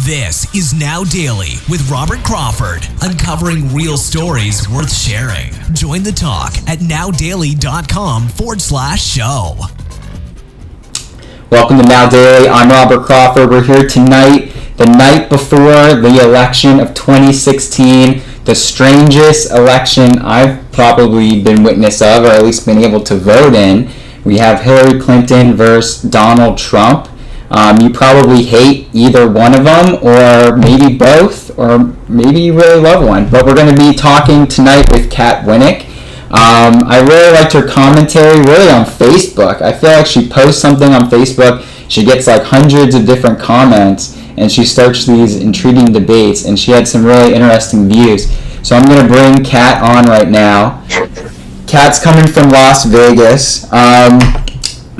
This is Now Daily with Robert Crawford, uncovering real stories worth sharing. Join the talk at nowdaily.com/show. Welcome to Now Daily. I'm Robert Crawford. We're here tonight, the night before the election of 2016, the strangest election I've probably been witness of, or at least been able to vote in. We have Hillary Clinton versus Donald Trump. You probably hate either one of them, or maybe both, or maybe you really love one. But we're going to be talking tonight with Kat Winnick. I really liked her commentary, really on Facebook. I feel like she posts something on Facebook, she gets like hundreds of different comments, and she starts these intriguing debates, and she had some really interesting views. So I'm going to bring Kat on right now. Kat's coming from Las Vegas.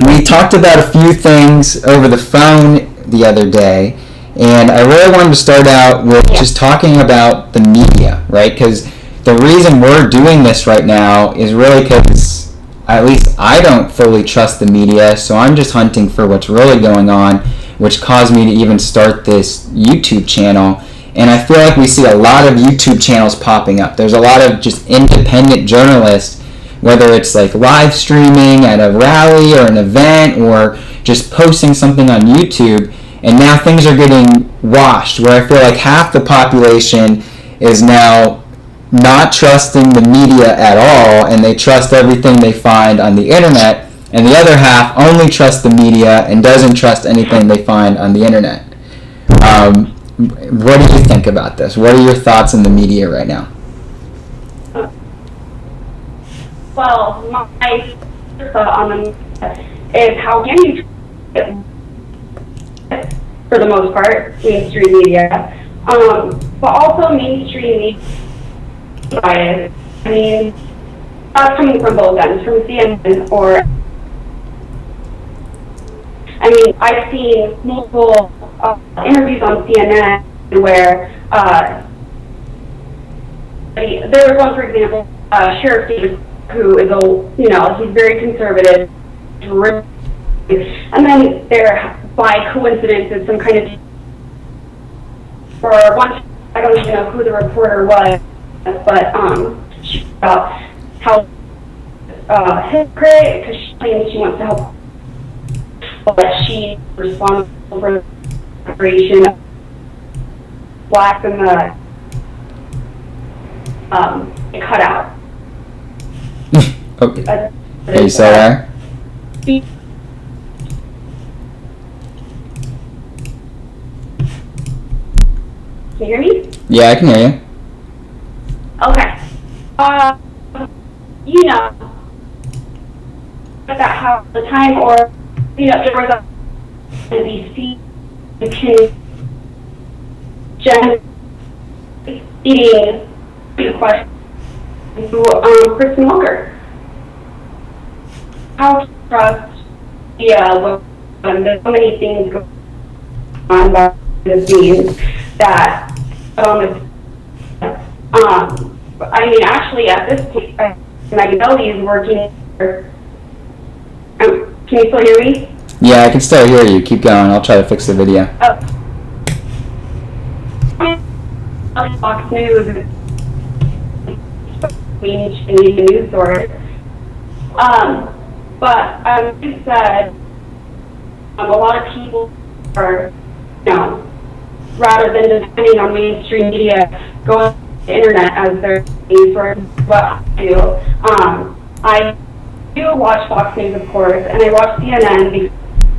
We talked about a few things over the phone the other day, and I really wanted to start out with just talking about the media, right? Because the reason we're doing this right now is really because at least I don't fully trust the media, so I'm just hunting for what's really going on, which caused me to even start this YouTube channel. And I feel like we see a lot of YouTube channels popping up. There's a lot of just independent journalists, whether it's like live streaming at a rally or an event or just posting something on YouTube. And now things are getting washed, where I feel like half the population is now not trusting the media at all, and they trust everything they find on the internet, and the other half only trusts the media and doesn't trust anything they find on the internet. What do you think about this? What are your thoughts on the media right now? Well, my thought on the media is how can you, for the most part, mainstream media, but also mainstream media bias. I mean, that's coming from both ends, from CNN or, I mean, I've seen multiple interviews on CNN where there was one, for example, Sheriff Davis, who is he's very conservative, and then there, by coincidence, is some kind of, or one, I don't even know who the reporter was, but she about how hypocrite, because she claims she wants to help, but she's responsible for the creation of blacks in the cutout. Okay. Are you still there? Can you hear me? Yeah, I can hear you. Okay. That how the time, or there was a DC eating question to Kristen Walker. How to trust when there's so many things going on behind the scenes that I mean, actually, at this point, Magnelli is working for, can you still hear me? Yeah, I can still hear you. Keep going. I'll try to fix the video. Fox News is a news source. But you said a lot of people are, rather than depending on mainstream media, going to the internet as their news source. What I do, I do watch Fox News, of course, and I watch CNN because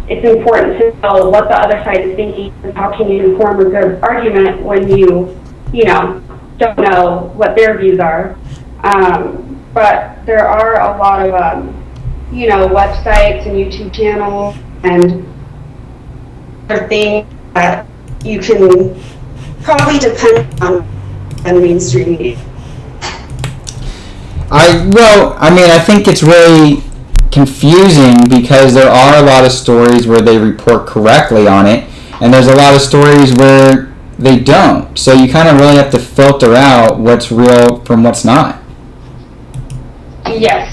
it's important to know what the other side is thinking and how can you inform a good argument when you don't know what their views are. But there are a lot of, websites and YouTube channels and other things that you can probably depend on the mainstream media. I think it's really confusing because there are a lot of stories where they report correctly on it, and there's a lot of stories where they don't. So you kind of really have to filter out what's real from what's not. Yes.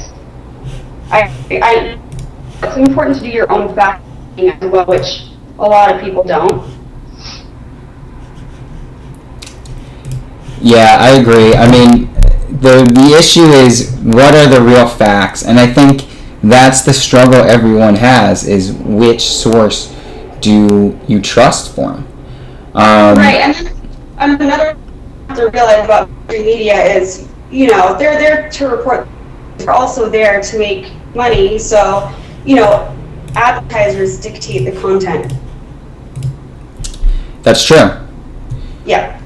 It's important to do your own fact-checking as well, which a lot of people don't. Yeah, I agree. I mean, the issue is, what are the real facts? And I think that's the struggle everyone has, is which source do you trust for them? Right, and then another thing to realize about free media is, they're there to report, they're also there to make money, so, advertisers dictate the content. That's true. Yeah.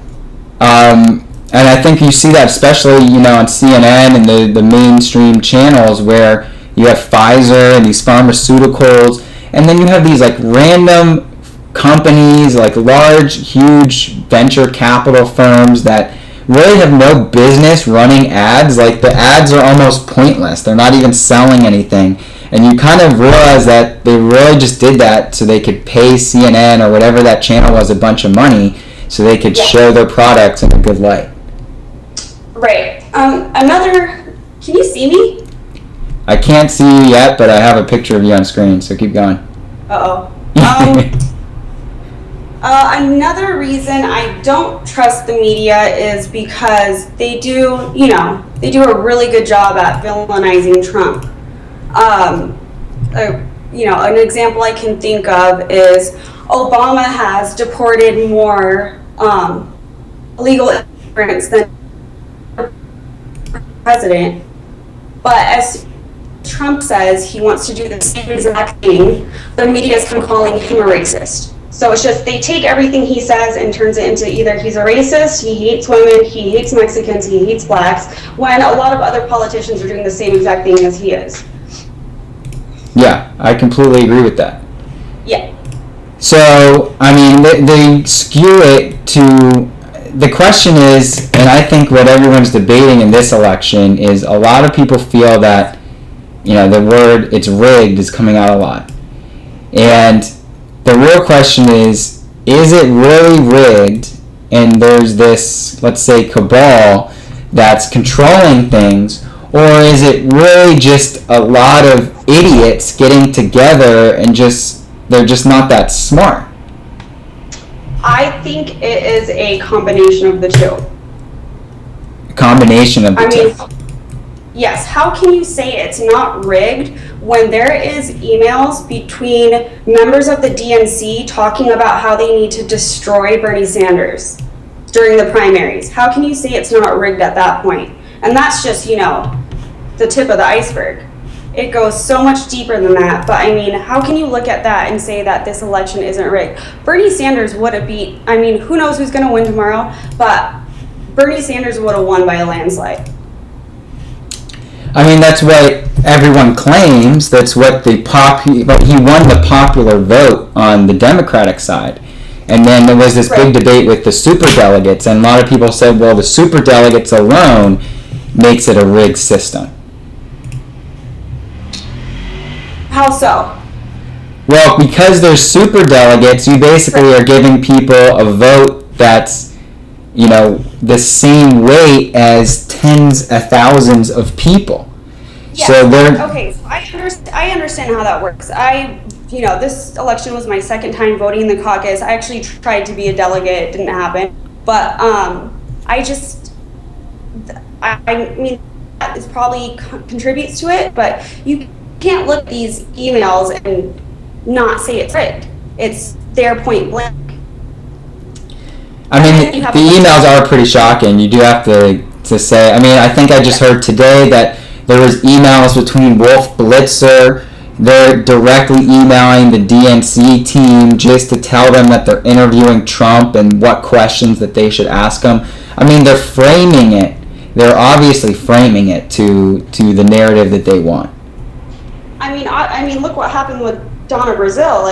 And I think you see that especially, on CNN and the mainstream channels, where you have Pfizer and these pharmaceuticals, and then you have these like random companies, like large, huge venture capital firms that really have no business running ads. Like, the ads are almost pointless. They're not even selling anything. And you kind of realize that they really just did that so they could pay CNN or whatever that channel was a bunch of money, so they could show their products in a good light. Right. Can you see me? I can't see you yet, but I have a picture of you on screen, so keep going. Uh-oh. Another reason I don't trust the media is because they do a really good job at villainizing Trump. An example I can think of is Obama has deported more illegal immigrants than president, but as Trump says he wants to do the same exact thing, the media is calling him a racist. So it's just, they take everything he says and turns it into either he's a racist, he hates women, he hates Mexicans, he hates blacks, when a lot of other politicians are doing the same exact thing as he is. Yeah, I completely agree with that. Yeah. So, I mean, they skew it to... The question is, and I think what everyone's debating in this election is, a lot of people feel that, the word "it's rigged" is coming out a lot. And the real question is it really rigged, and there's this, let's say, cabal that's controlling things, or is it really just a lot of idiots getting together and they're just not that smart? I think it is a combination of the two. A combination of the two. Yes, how can you say it's not rigged when there is emails between members of the DNC talking about how they need to destroy Bernie Sanders during the primaries? How can you say it's not rigged at that point? And that's just, the tip of the iceberg. It goes so much deeper than that. But I mean, how can you look at that and say that this election isn't rigged? Bernie Sanders would have beat, who knows who's going to win tomorrow, but Bernie Sanders would have won by a landslide. That's what everyone claims. That's what but he won the popular vote on the Democratic side. And then there was this big debate with the superdelegates, and a lot of people said, well, the superdelegates alone makes it a rigged system. How so? Well, because there's superdelegates, you basically are giving people a vote that's, the same weight as tens of thousands of people. Yes. So okay, so I understand how that works. This election was my second time voting in the caucus. I actually tried to be a delegate. It didn't happen. But that is probably contributes to it, but you can't look at these emails and not say it's rigged. It's their point blank. The emails are pretty shocking. You do have to say, I think I just heard today that there was emails between Wolf Blitzer. They're directly emailing the DNC team just to tell them that they're interviewing Trump and what questions that they should ask him. They're framing it. They're obviously framing it to the narrative that they want. Look what happened with Donna Brazile.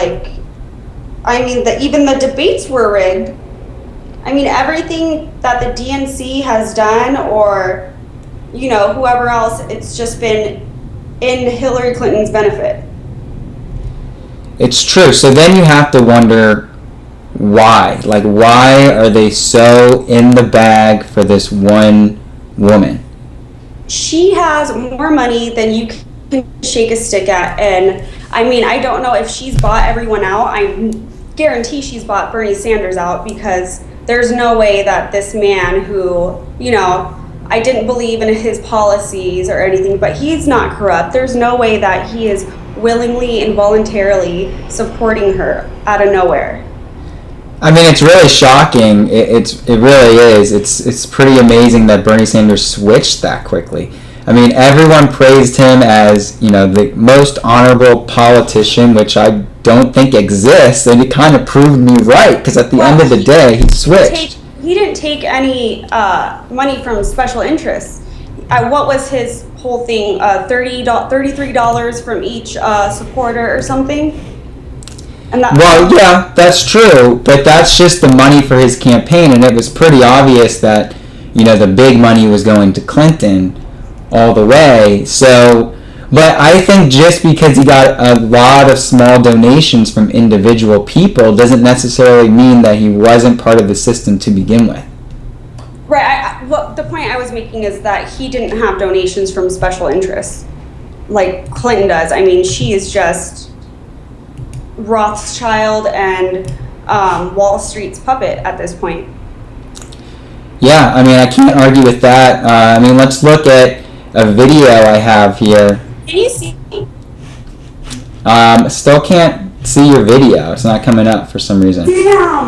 Even the debates were rigged. Everything that the DNC has done, or, whoever else, it's just been in Hillary Clinton's benefit. It's true. So then you have to wonder why. Why are they so in the bag for this one woman? She has more money than you can shake a stick at. And, I don't know if she's bought everyone out. I guarantee she's bought Bernie Sanders out, because there's no way that this man who, you know, I didn't believe in his policies or anything, but he's not corrupt. There's no way that he is willingly and voluntarily supporting her out of nowhere. I mean, it's really shocking. It really is. It's pretty amazing that Bernie Sanders switched that quickly. I mean, everyone praised him as, you know, the most honorable politician, which I don't think exists, and it kind of proved me right, because at the end of the day, he switched. He didn't take any money from special interests. What was his whole thing? $33 from each supporter or something? And well, yeah, that's true, but that's just the money for his campaign, and it was pretty obvious that, you know, the big money was going to Clinton all the way. So, but I think just because he got a lot of small donations from individual people doesn't necessarily mean that he wasn't part of the system to begin with. Right. Well, the point I was making is that he didn't have donations from special interests like Clinton does. I mean, she is just Rothschild and Wall Street's puppet at this point. Yeah, I mean, I can't argue with that. I mean, let's look at a video I have here. Can you see? Still can't see your video. It's not coming up for some reason. Damn!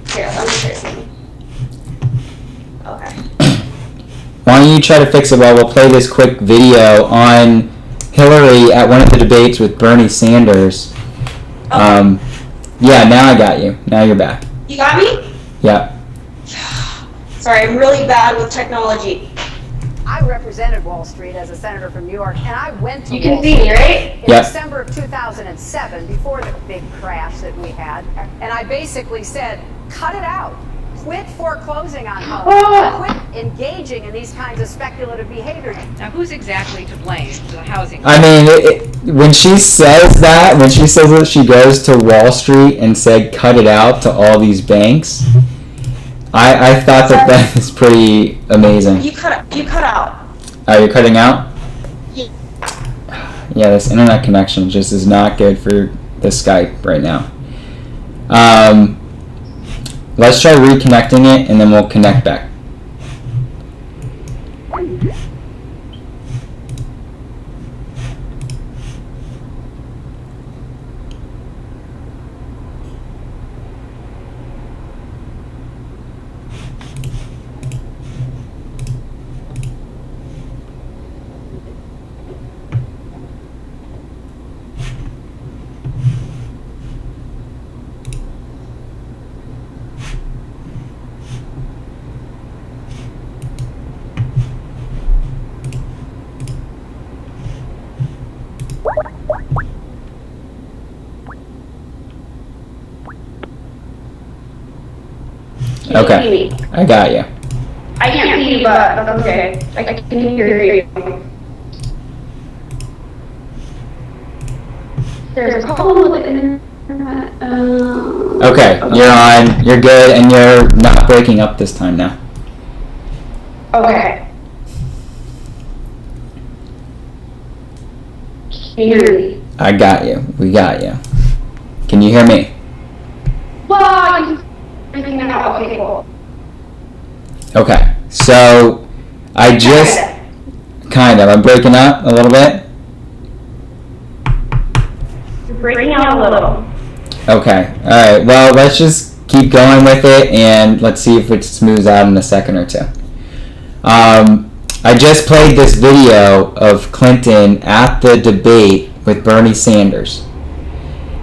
Here, let me try something. Okay. Why don't you try to fix it while we'll play this quick video on Hillary at one of the debates with Bernie Sanders. Okay. Yeah, now I got you. Now you're back. You got me? Yeah. Sorry, I'm really bad with technology. I represented Wall Street as a senator from New York, and I went to You can Wall see Street me, right? in December of 2007, before the big crash that we had, and I basically said, cut it out. Quit foreclosing on homes. Quit engaging in these kinds of speculative behavior. Now, who's exactly to blame for the housing? I mean, when she says that she goes to Wall Street and said cut it out to all these banks, I thought that is pretty amazing. You cut out. Are you cutting out? Yeah. Yeah, this internet connection just is not good for the Skype right now. Let's try reconnecting it, and then we'll connect back. Can you see me? I got you. I can't see you, but that's okay. I can hear you. There's a problem with the internet. Okay, you're on. You're good, and you're not breaking up this time now. Okay. Can you hear me? I got you. We got you. Can you hear me? Well, I can everything now. Okay, cool. Okay, so I just I'm breaking up a little bit. You're breaking out a little. Okay, all right. Well, let's just keep going with it, and let's see if it smooths out in a second or two. I just played this video of Clinton at the debate with Bernie Sanders,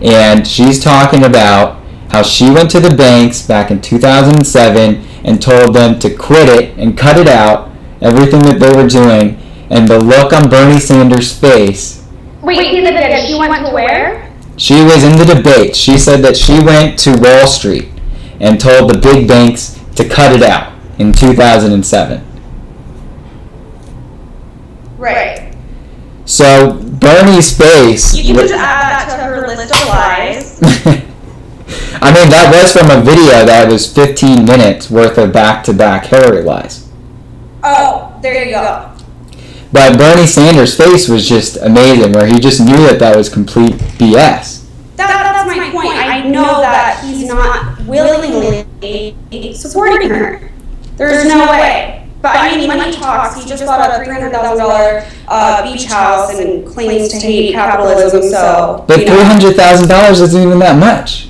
and she's talking about how she went to the banks back in 2007 and told them to quit it and cut it out, everything that they were doing, and the look on Bernie Sanders' face. Wait, she went to where? She was in the debate. She said that she went to Wall Street and told the big banks to cut it out in 2007. Right. So Bernie's face... You can just add that to her list of lies. I mean, that was from a video that was 15 minutes worth of back-to-back Hillary lies. Oh, there you go. But Bernie Sanders' face was just amazing, where he just knew that was complete BS. That's my point. I know that he's not willingly supporting her. There's no way. But I mean, money talks. He just bought a $300,000 beach house and claims to hate capitalism. So, but $300,000 isn't even that much.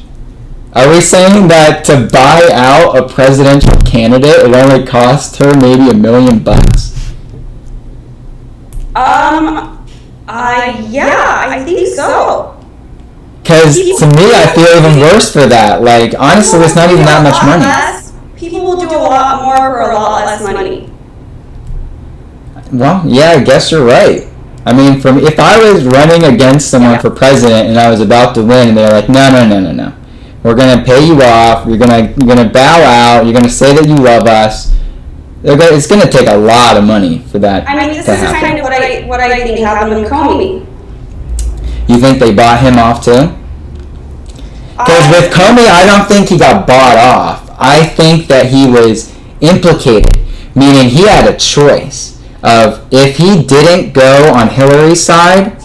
Are we saying that to buy out a presidential candidate, it only cost her maybe $1 million? I think so. Because to me, I feel even worse for that. Like, honestly, it's not even that much money. People will do a lot more for a lot less money. Well, yeah, I guess you're right. I mean, if I was running against someone for president and I was about to win, and they're like, no. We're gonna pay you off. You're gonna bow out. You're gonna say that you love us. It's gonna take a lot of money for that to happen. This is kind of what I think happened with Comey. You think they bought him off too? Because with Comey, I don't think he got bought off. I think that he was implicated, meaning he had a choice of if he didn't go on Hillary's side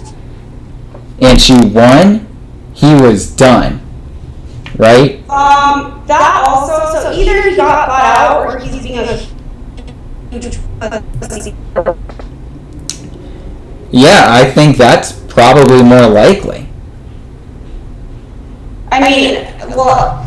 and she won, he was done. Right? That also, so either he got bought out or he's being a huge. Yeah, I think that's probably more likely. I mean, well,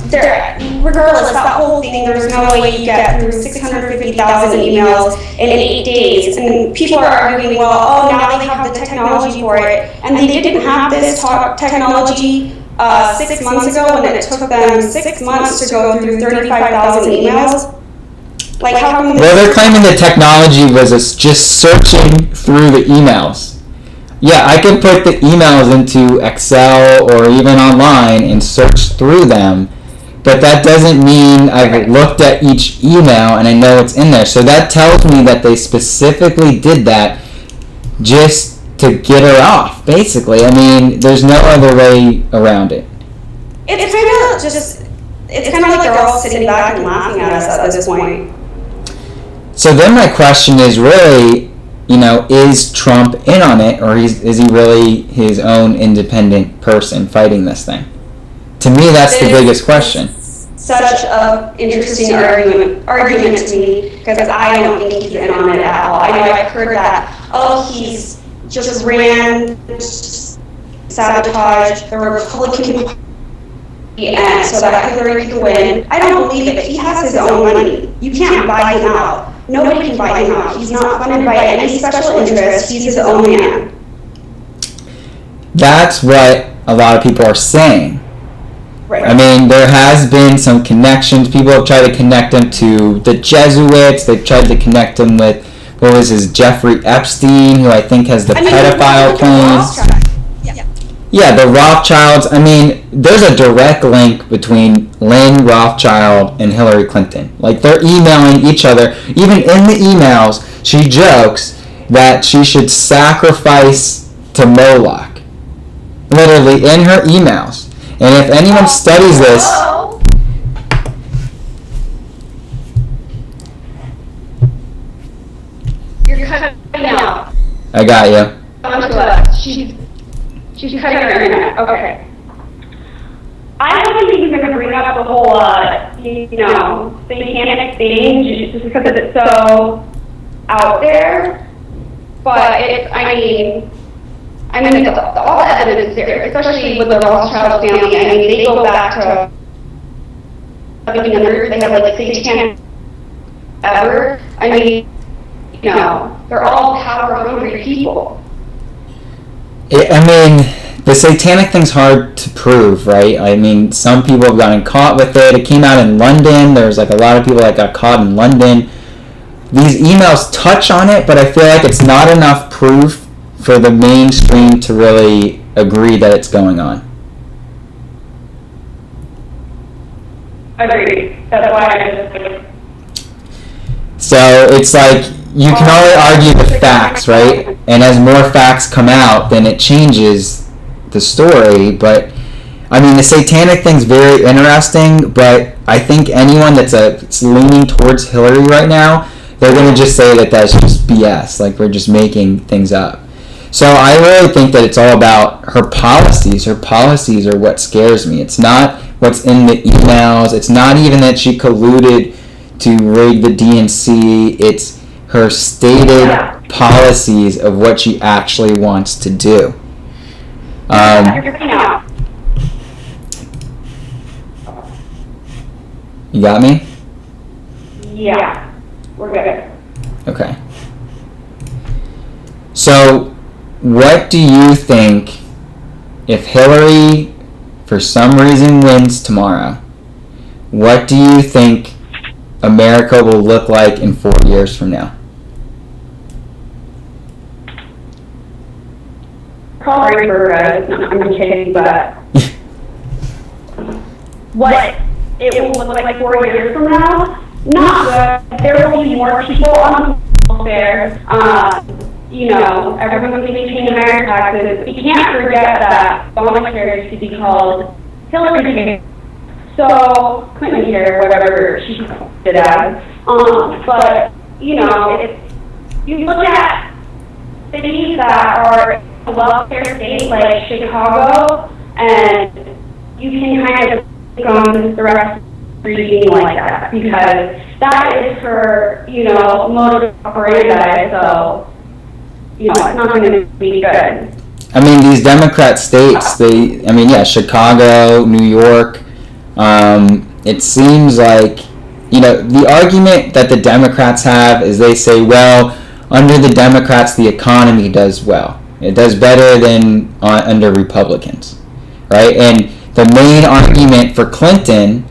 regardless, that whole thing, there's no way you get through 650,000 emails in 8 days. And people are arguing, well, oh, now they have the technology for it. And they didn't have this technology 6 months ago when it took them 6 months to go through 35,000 emails. Like, how come? Well, they're claiming the technology was just searching through the emails. Yeah, I could put the emails into Excel or even online and search through them, but that doesn't mean I've looked at each email and I know what's in there. So that tells me that they specifically did that just to get her off, basically. I mean, there's no other way around it. It's kind of like they're all sitting back and laughing at us at this point. So then my question is really, is Trump in on it, or is he really his own independent person fighting this thing? To me, that's the biggest question. Such an interesting argument to me, because I don't think he's in on it at all. I know I've heard that, he's just ran, sabotage the Republican Party and so that Hillary could win. I don't believe it. He has his own money. You can't buy him out. Nobody can buy him out. He's not funded by any special interest. He's his own man. That's what a lot of people are saying. Right. I mean, there has been some connections. People have tried to connect him to the Jesuits. They've tried to connect him with, Jeffrey Epstein, who I think has the pedophile claims. Yeah, the Rothschilds. I mean, there's a direct link between Lynn Rothschild and Hillary Clinton. Like, they're emailing each other. Even in the emails, she jokes that she should sacrifice to Moloch. Literally, in her emails. And if anyone studies this... You're cutting out. I got you. She's cutting her internet. Okay. I wasn't even going to bring up the whole, satanic thing just because it's so out there. But all the evidence there, especially with the Rothschild family. I mean, they go back to 1700s. They have satanic ever. I mean, they're all power-hungry people. I mean, the satanic thing's hard to prove, right? I mean, some people have gotten caught with it. It came out in London. There's a lot of people that got caught in London. These emails touch on it, but I feel like it's not enough proof for the mainstream to really agree that it's going on. Agreed. That's why I just... So it's like, you can only argue the facts, right? And as more facts come out, then it changes the story. But, I mean, the satanic thing's very interesting, but I think anyone that's leaning towards Hillary right now, they're going to just say that that's just BS, like we're just making things up. So I really think that it's all about her policies. Her policies are what scares me. It's not what's in the emails. It's not even that she colluded to rig the DNC. It's her stated policies of what she actually wants to do. You got me? Yeah, we're good. Okay. So, what do you think if Hillary, for some reason, wins tomorrow? What do you think America will look like in 4 years from now? Probably for I'm kidding, but what it will look like 4 years from now, not good. There will be more people on welfare. Everyone's going to be paying their taxes. We can't forget that Obamacare used to be called Hillary care. So Clinton care, whatever she did as. But if you look at cities that are a welfare state like Chicago, and you can kind of think on the rest of the being like that, because that is her, modus operandi. So it's not going to be good. I mean, these Democrat states, Chicago, New York, it seems like, the argument that the Democrats have is they say, well, under the Democrats, the economy does well. It does better than under Republicans, right? And the main argument for Clinton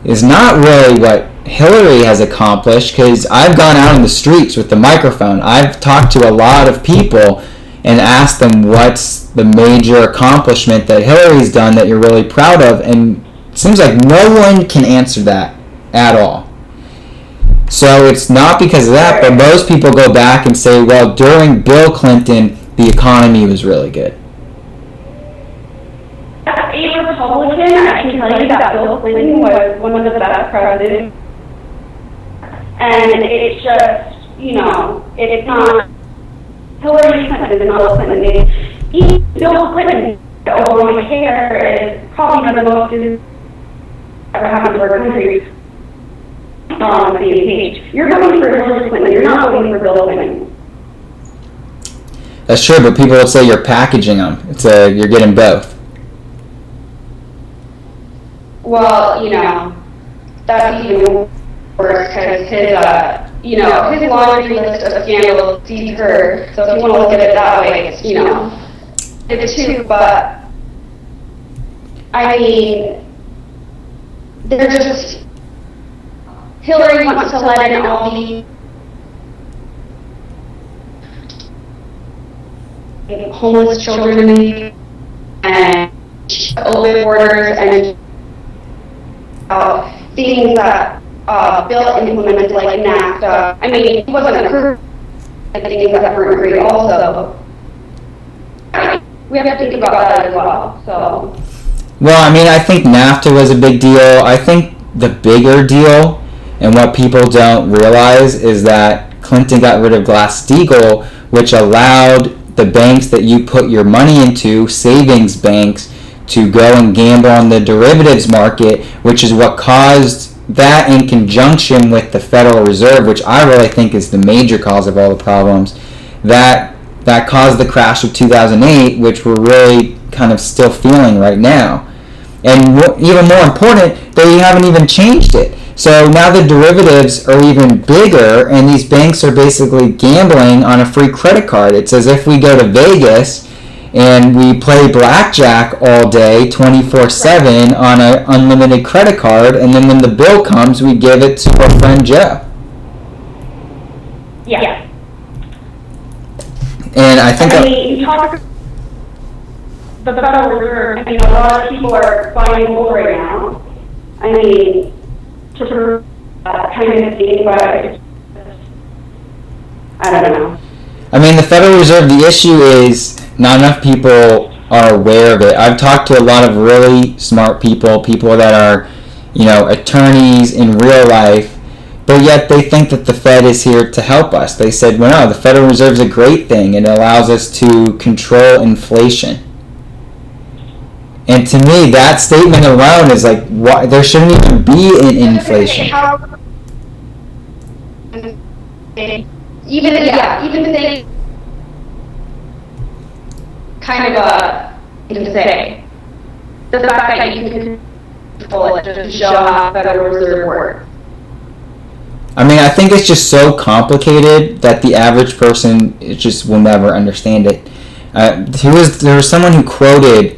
is not really what Hillary has accomplished, because I've gone out in the streets with the microphone. I've talked to a lot of people and asked them what's the major accomplishment that Hillary's done that you're really proud of, and it seems like no one can answer that at all. So it's not because of that, but most people go back and say, well, during Bill Clinton, the economy was really good. As a Republican, I can tell you that Bill Clinton was one of the best presidents. And it's just, it's not Hillary Clinton, it's not Bill Clinton. Bill Clinton, Obamacare is probably one of the most ever happened to our country. On the same page. You're voting for Hillary Clinton, you're not voting for Bill Clinton. That's true, but people would say you're packaging them. You're getting both. Well, that's even worse, because his laundry list of scandals exceeds her. So if you want to look at it that way, it's too. But I mean, they're just. Hillary wants to let in all the homeless children and open borders and things that Bill implemented, like NAFTA. I mean, he wasn't approved of things that weren't great also. We have to think about that as well. So. Well, I mean, I think NAFTA was a big deal. I think the bigger deal, and what people don't realize, is that Clinton got rid of Glass-Steagall, which allowed the banks that you put your money into, savings banks, to go and gamble on the derivatives market, which is what caused that, in conjunction with the Federal Reserve, which I really think is the major cause of all the problems, that caused the crash of 2008, which we're really kind of still feeling right now. And even more important, they haven't even changed it. So now the derivatives are even bigger, and these banks are basically gambling on a free credit card. It's as if we go to Vegas and we play blackjack all day, 24/7, on an unlimited credit card, and then when the bill comes, we give it to our friend Joe. Yeah. And I think you talk the Federal Reserve. A lot of people are buying gold right now. To prove that kind of thing, but I don't know. The Federal Reserve, the issue is not enough people are aware of it. I've talked to a lot of really smart people that are, attorneys in real life, but yet they think that the Fed is here to help us. They said, well, no, the Federal Reserve is a great thing. It allows us to control inflation. And to me, that statement alone is like, why, there shouldn't even be an inflation. Even they kind of to say the fact that you can control it to show how Federal Reserve works. I mean, I think it's just so complicated that the average person just will never understand it. There was someone who quoted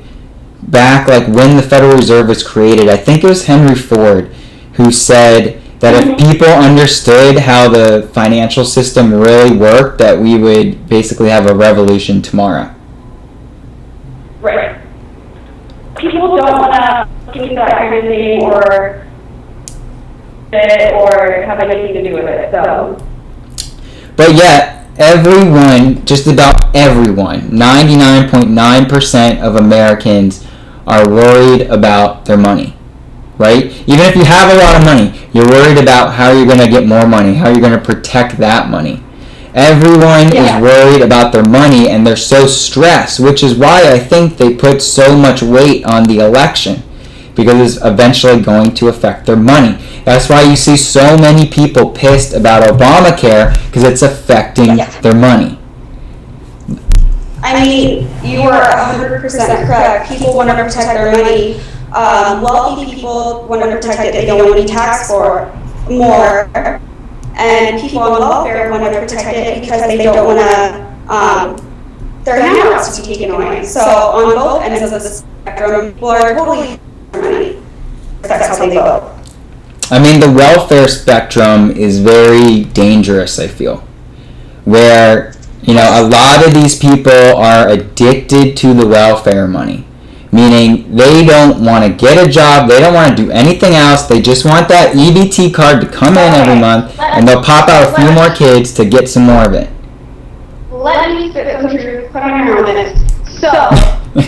back, like, when the Federal Reserve was created, I think it was Henry Ford, who said that if people understood how the financial system really worked, that we would basically have a revolution tomorrow. Right. People don't want to look into that kind of thing or have anything to do with it, so. But yet, everyone, just about everyone, 99.9% of Americans are worried about their money, right? Even if you have a lot of money, you're worried about how you're going to get more money, how you're going to protect that money. Everyone is worried about their money, and they're so stressed, which is why I think they put so much weight on the election, because it's eventually going to affect their money. That's why you see so many people pissed about Obamacare, because it's affecting their money. I mean, you are 100% correct. People want to protect their money. Wealthy people want to protect it. They don't want to be taxed for more. And people on welfare want to protect it because they don't want to their handouts to be taken away. So on both ends of the spectrum, people are totally money. That's how they vote. I mean, the welfare spectrum is very dangerous, I feel, where, you know, a lot of these people are addicted to the welfare money, meaning they don't want to get a job, they don't want to do anything else, they just want that EBT card to come in every month, and they'll pop out a few more kids to get some more of it. Let me spit some truth on your this. So,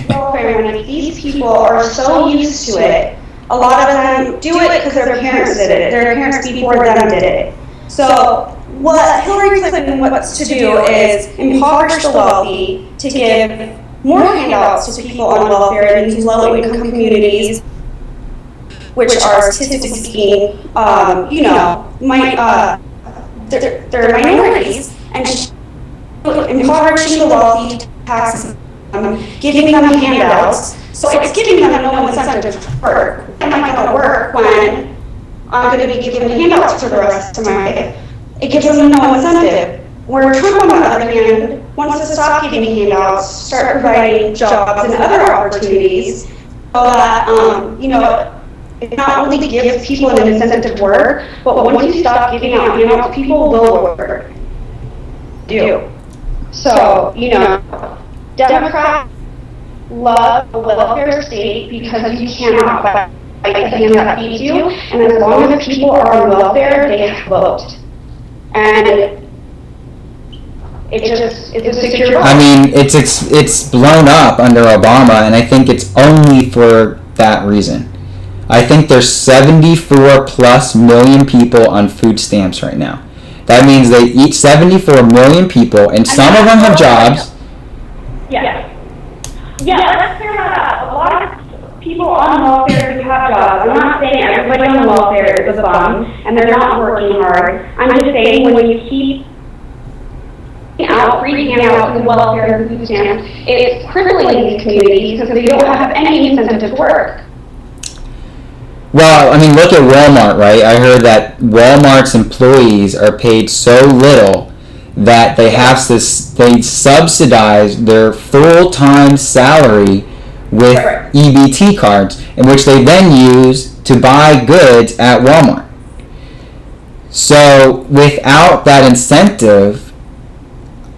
welfare money, these people are so used to it. A lot of them do it because their parents did it. Their parents before them did it. So what Hillary Clinton wants to do is impoverish the wealthy to give more handouts to people on welfare in these low-income communities, which are statistically speaking, they're minorities, and impoverishing the wealthy, taxing them, giving them handouts. So it's giving them no incentive to work. It might not work when I'm going to be given handouts for the rest of my life. It gives them no incentive. Where Trump, on the other hand, wants to stop giving handouts, start providing jobs and other opportunities, so that, it not only gives people an incentive to work, but once you stop giving out handouts, people will work. So, Democrats love a welfare state because you cannot fight the hand that feeds you, and as long as people are on welfare, they vote. And it's a secure vote. I mean, it's blown up under Obama, and I think it's only for that reason. I think there's 74 plus million people on food stamps right now. That means they eat 74 million people, and some of them have jobs. Yeah, let's clear that up. A lot of people on welfare do have jobs. I'm not saying everybody on welfare is a bum and they're not working hard. I'm just saying when you keep out free handouts and welfare and food stamps, it's crippling these communities because they don't have any incentive to work. Well, I mean, look at Walmart, right? I heard that Walmart's employees are paid so little that they subsidize their full-time salary with EBT cards, in which they then use to buy goods at Walmart. So without that incentive,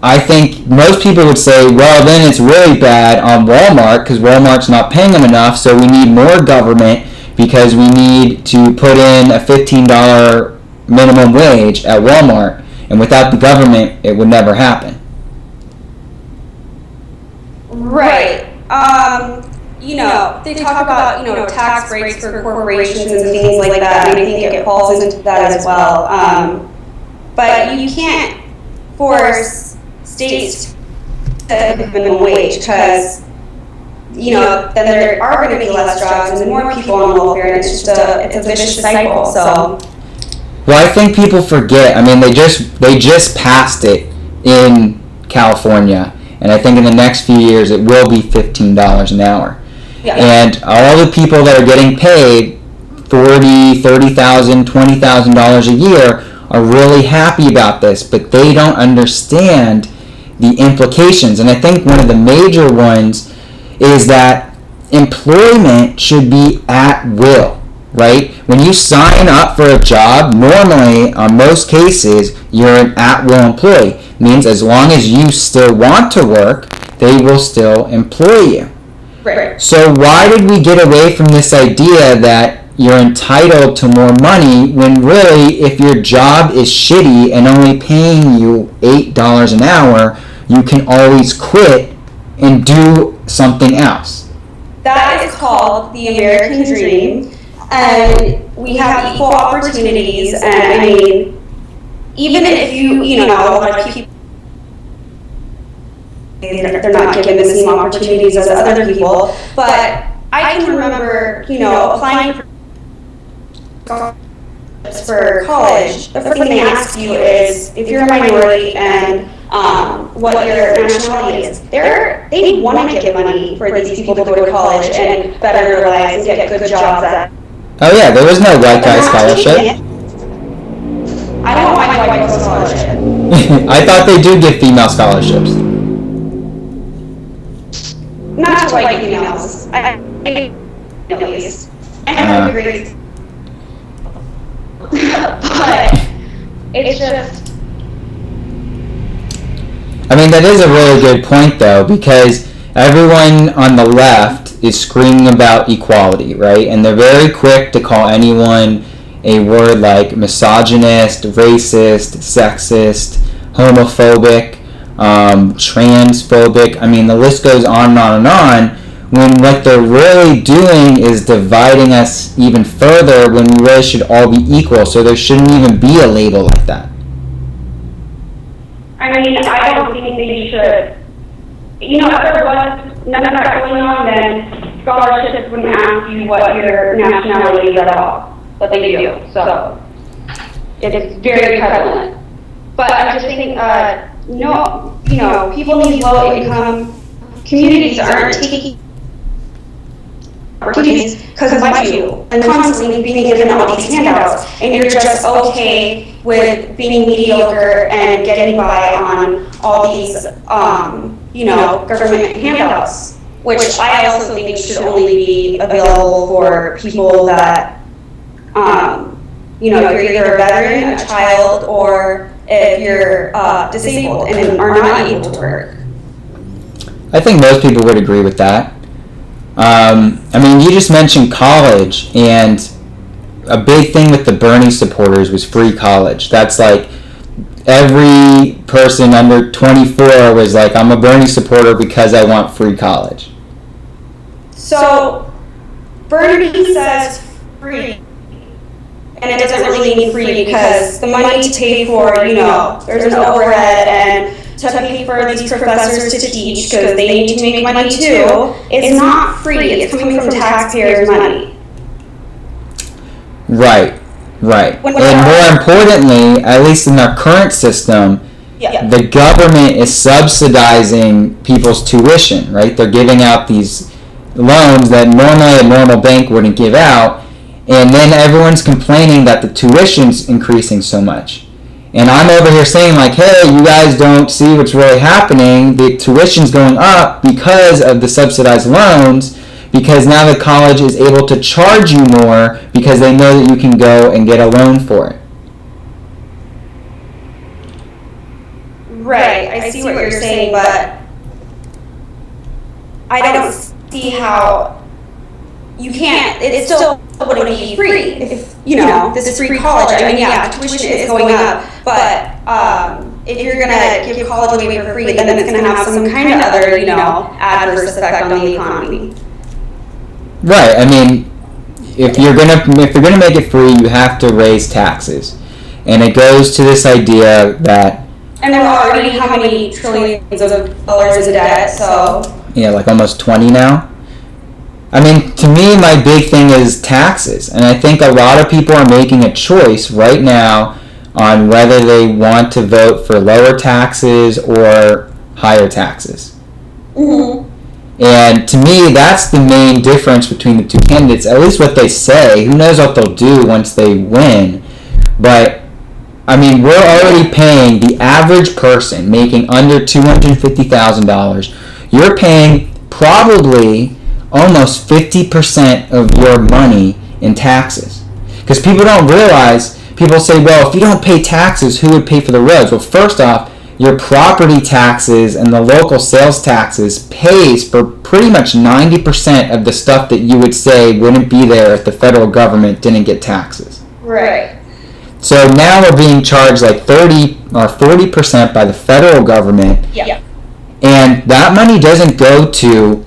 I think most people would say, well, then it's really bad on Walmart because Walmart's not paying them enough, so we need more government because we need to put in a $15 minimum wage at Walmart. And without the government, it would never happen. Right. They talk about, tax breaks for corporations and things like that, and I think it falls into that as well. But you can't force states to have minimum wage because then there are going to be less jobs and more people on welfare, and it's a vicious cycle. So. Well, I think people forget. I mean, they just passed it in California, and I think in the next few years it will be $15 an hour. Yeah. And all the people that are getting paid $40,000, $30,000, $20,000 a year are really happy about this, but they don't understand the implications. And I think one of the major ones is that employment should be at will, right? When you sign up for a job, normally, on most cases, you're an at-will employee. It means as long as you still want to work, they will still employ you. Right. So why did we get away from this idea that you're entitled to more money when really, if your job is shitty and only paying you $8 an hour, you can always quit and do something else? That is called the American dream, and we have equal opportunities. And I mean, even if a lot of people, they're not given the same opportunities as other people, but I can remember, applying for college. The first thing they ask you is if you're a minority and what your nationality is. They want to give money for these people to go to college and better their lives and get good jobs at. Oh yeah, there was no white guy scholarship. I don't want my white girl scholarship. I thought they do give female scholarships. Not to white females. At least. I have degrees. But it's just. I mean, that is a really good point, though, because everyone on the left is screaming about equality, right? And they're very quick to call anyone a word like misogynist, racist, sexist, homophobic, transphobic. I mean, the list goes on and on and on, when what they're really doing is dividing us even further when we really should all be equal. So there shouldn't even be a label like that. I mean, I don't think they should. If there was none of that going on, then scholarships wouldn't ask you what your nationality is at all. But they do. So it is very prevalent. But I'm just thinking, people in these low-income communities aren't taking opportunities because of you, and constantly being given all these handouts, and you're just okay with being mediocre and getting by on all these, government handouts, which I also think should only be available for people that, you're either a veteran, a child, or if you're disabled and are not able to work. I think most people would agree with that. I mean, you just mentioned college, and a big thing with the Bernie supporters was free college. That's like every person under 24 was like, I'm a Bernie supporter because I want free college. So, Bernie says free, and it doesn't really mean free because the money to pay for, there's an overhead and to pay for these professors to teach because they need to make money too, is not free. It's coming from taxpayers' money. Right. And more importantly, at least in our current system, the government is subsidizing people's tuition, right? They're giving out these loans that normally a normal bank wouldn't give out, and then everyone's complaining that the tuition's increasing so much. And I'm over here saying like, hey, you guys don't see what's really happening. The tuition's going up because of the subsidized loans, because now the college is able to charge you more because they know that you can go and get a loan for it. Right, I see what you're saying, but I don't see how you can't, it still wouldn't be free if, this is free college. I mean, tuition is going up, but if you're going to give college away for free, then it's going to have some kind of other, adverse effect on the economy. Right. I mean, if you're gonna make it free, you have to raise taxes, and it goes to this idea that. And there are already how many trillions of dollars in debt? So. Yeah, like almost 20 now. I mean, to me, my big thing is taxes. And I think a lot of people are making a choice right now on whether they want to vote for lower taxes or higher taxes. Mm-hmm. And to me, that's the main difference between the two candidates, at least what they say. Who knows what they'll do once they win. But, I mean, we're already paying the average person making under $250,000. You're paying probably almost 50% of your money in taxes. Because people don't realize, people say, well, if you don't pay taxes, who would pay for the roads? Well, first off, your property taxes and the local sales taxes pays for pretty much 90% of the stuff that you would say wouldn't be there if the federal government didn't get taxes. Right. So now we're being charged like 30 or 40% by the federal government. Yeah. And that money doesn't go to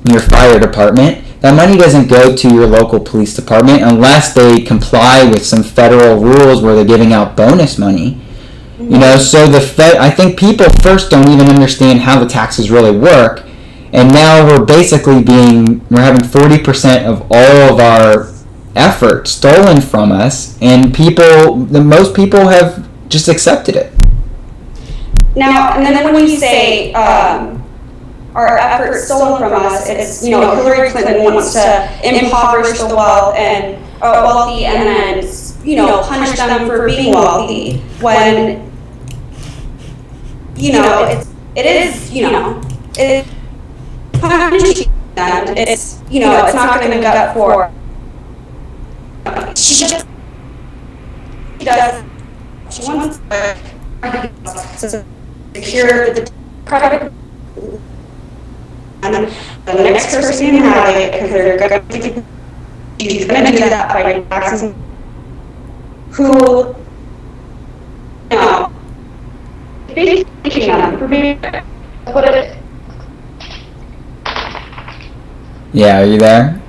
your fire department. That money doesn't go to your local police department unless they comply with some federal rules where they're giving out bonus money. You know, so I think people first don't even understand how the taxes really work, and now we're having 40% of all of our effort stolen from us, and most people have just accepted it. Now, and then when you say our effort stolen from us, it's, Hillary Clinton wants to impoverish the wealthy and then, punish them for being wealthy, when, it's punishing them. It's, it's not going to make up for. She wants to secure the private, and the next person can have it because they're going to. She's going to do that by taxes. Who, basically teaching them for being. Yeah, are you there?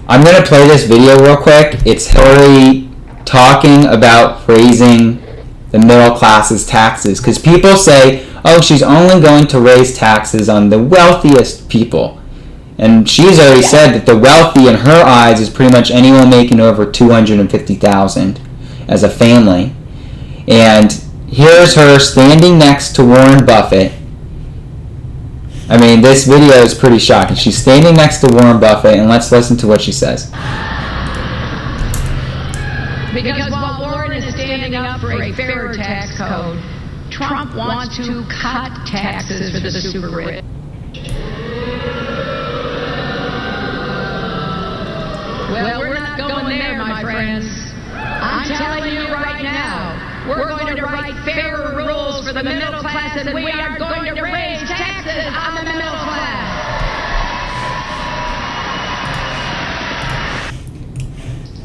I'm going to play this video real quick. It's Hillary talking about raising the middle class's taxes. Because people say, oh, she's only going to raise taxes on the wealthiest people. And she's already said that the wealthy in her eyes is pretty much anyone making over $250,000 as a family. And here's her standing next to Warren Buffett. I mean, this video is pretty shocking. She's standing next to Warren Buffett, and let's listen to what she says. Because while Warren is standing up for a fairer tax code, Trump wants to cut taxes for the super rich. Well, we're not going there, my friends. I'm telling you right now, we're going to write fairer rules for the middle class, and we are going to raise taxes on the middle class.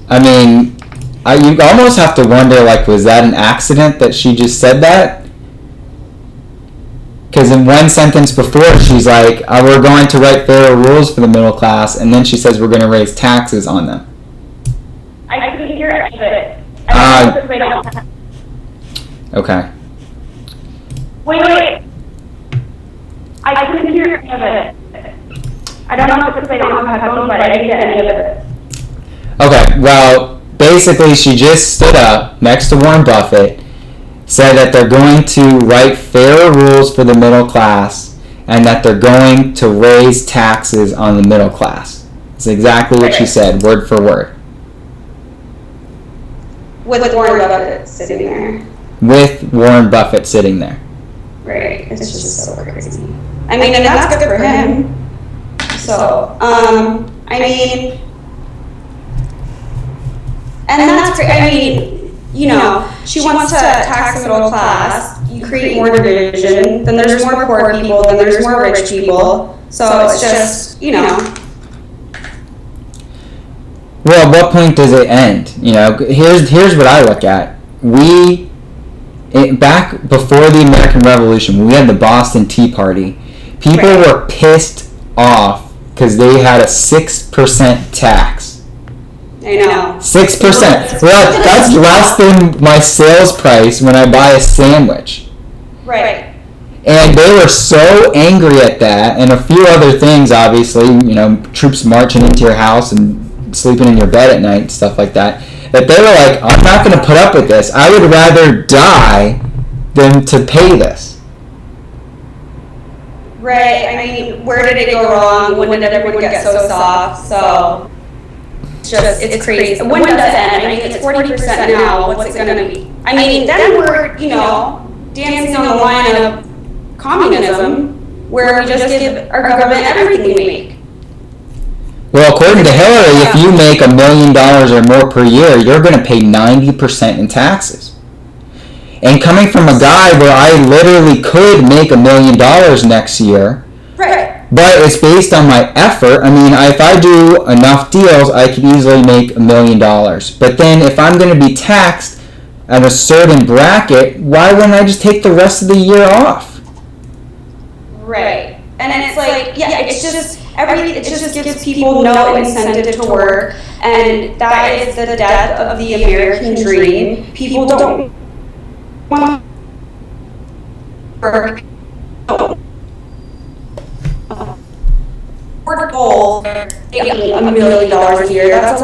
I mean, you almost have to wonder, was that an accident that she just said that? Because in one sentence before, she's like, we're going to write fairer rules for the middle class, and then she says we're going to raise taxes on them. I couldn't hear it, but Okay. Wait. I couldn't hear any of it. I don't know if it's because I don't have headphones, but I didn't get any of it. Okay, well, basically she just stood up next to Warren Buffett, said that they're going to write fairer rules for the middle class, and that they're going to raise taxes on the middle class. That's exactly what she said, word for word. With Warren Buffett sitting there. With Warren Buffett sitting there. Right. It's just so crazy. I mean, and that's good for him. So, I mean, and that's great. I mean, she wants to tax the middle class. You create more division. Then there's more poor people. Then there's more rich people. So it's just, Well, at what point does it end? Here's what I look at. Back before the American Revolution, we had the Boston Tea Party. People were pissed off because they had a 6% tax. I know. 6%. Well, that's less than my sales price when I buy a sandwich. Right. And they were so angry at that, and a few other things, obviously, troops marching into your house and sleeping in your bed at night, stuff like that, that they were like, I'm not going to put up with this. I would rather die than to pay this. Right. I mean, where did it go wrong? When did everyone get so soft? So it's crazy. When does it end? I mean, it's 40% now. What's it going to be? I mean, then we're, dancing on the line of communism, where we just give our government everything we make. Well, according to Hillary, if you make $1 million or more per year, you're going to pay 90% in taxes. And coming from a guy where I literally could make $1 million next year, right? But it's based on my effort. I mean, if I do enough deals, I could easily make $1 million. But then if I'm going to be taxed at a certain bracket, why wouldn't I just take the rest of the year off? Right. And it's like, it's just it just gives people no incentive to work, and that is the death of the American dream. People don't want to work. Our goal, $1 million a year. That's a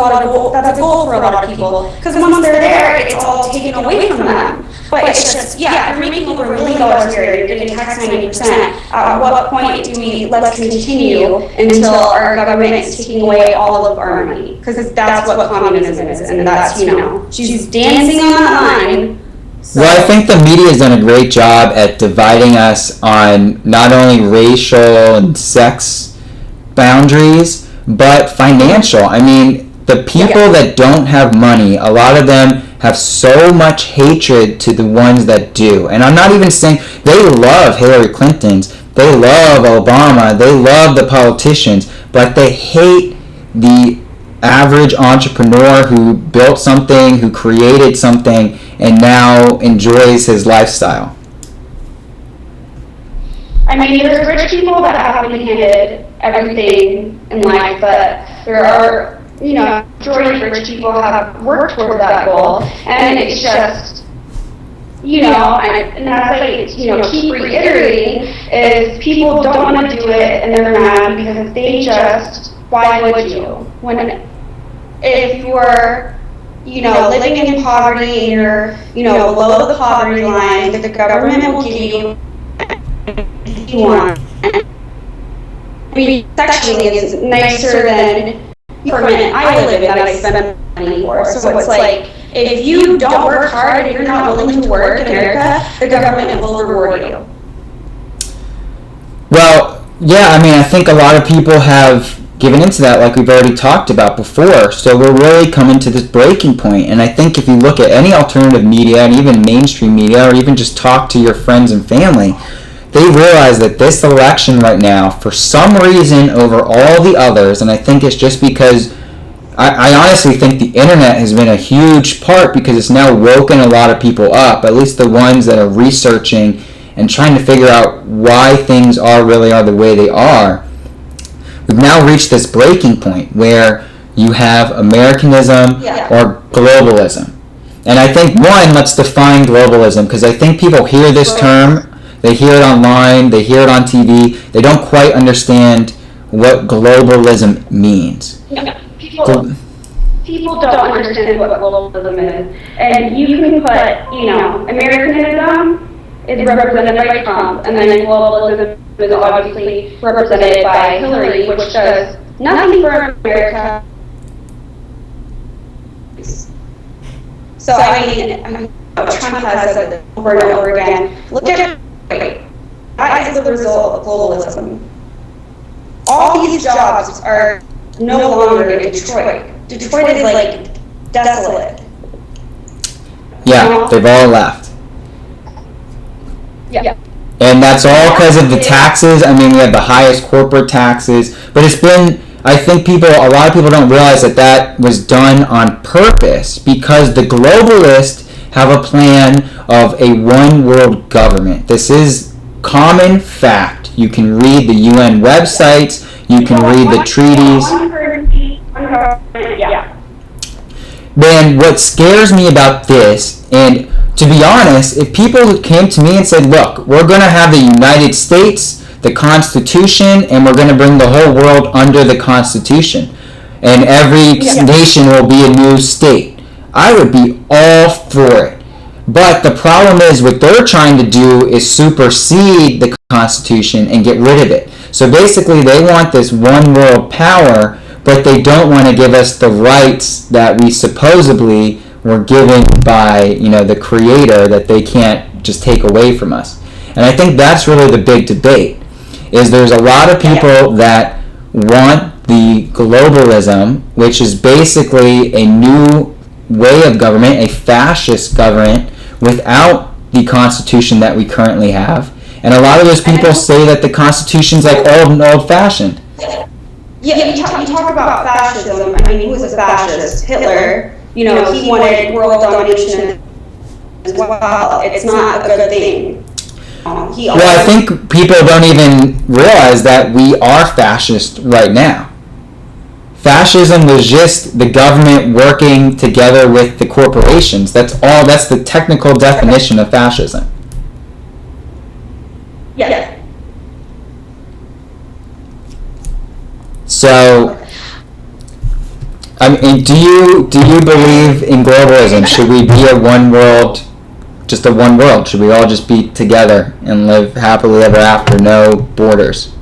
goal for a lot of people. Because once they're there, it's all taken away from them. But it's just, if you're making over $1 million a year, you're getting taxed 90%. At what point do we let's continue until our government is taking away all of our money? Because that's what communism is, and that's she's dancing on that line. So. Well, I think the media has done a great job at dividing us on not only racial and sex boundaries, but financial. I mean, the people that don't have money, a lot of them have so much hatred to the ones that do. And I'm not even saying they love Hillary Clinton's, they love Obama, they love the politicians, but they hate the average entrepreneur who built something, who created something, and now enjoys his lifestyle. I mean, there's rich people that have been handed everything in life, but there are, majority of rich people have worked toward that goal, and it's just, and as I, keep reiterating, is people don't want to do it, and they're mad because they just, why would you? When, if you're, living in poverty and you're, below the poverty line, the government will give you you want. I mean, sexually is nicer than the apartment I live in that I spend money for. So it's like, if you don't work hard and you're not willing to work in America, the government will reward you. Well, yeah, I mean, I think a lot of people have given into that, like we've already talked about before. So we're really coming to this breaking point. And I think if you look at any alternative media and even mainstream media, or even just talk to your friends and family, they realize that this election right now, for some reason over all the others, and I think it's just because I honestly think the internet has been a huge part, because it's now woken a lot of people up, at least the ones that are researching and trying to figure out why things really are the way they are. We've now reached this breaking point where you have Americanism or globalism. And I think, let's define globalism, because I think people hear this term, they hear it online, they hear it on TV, they don't quite understand what globalism means. Yeah. People don't understand what globalism is. And you can put, Americanism is represented by Trump, and then globalism is obviously represented by Hillary, which does nothing for America. So, I mean, Trump has said this over and over again. Look at that is the result of globalism. All these jobs are no longer in Detroit. Detroit is like desolate. Yeah, they've all left. Yeah. And that's all because of the taxes. I mean, we have the highest corporate taxes, but it's been, I think a lot of people don't realize that was done on purpose, because the globalists have a plan of a one world government. This is common fact. You can read the UN websites, you can read the treaties. Then what scares me about this, and to be honest, if people came to me and said, look, we're going to have the United States, the Constitution, and we're going to bring the whole world under the Constitution, and every nation will be a new state, I would be all for it. But the problem is what they're trying to do is supersede the Constitution and get rid of it. So basically they want this one world power, but they don't want to give us the rights that we supposedly were given by, the Creator, that they can't just take away from us. And I think that's really the big debate, is there's a lot of people that want the globalism, which is basically a new way of government, a fascist government, without the Constitution that we currently have. And a lot of those people say that the Constitution's like old-fashioned. Yeah, you talk about fascism. I mean, who was a fascist? Hitler. He wanted world domination as well. It's not a good thing. Well, I think people don't even realize that we are fascist right now. Fascism was just the government working together with the corporations. That's all. That's the technical definition of fascism. Yeah. So, I mean, do you believe in globalism? Should we be a one world? Just a one world? Should we all just be together and live happily ever after, no borders?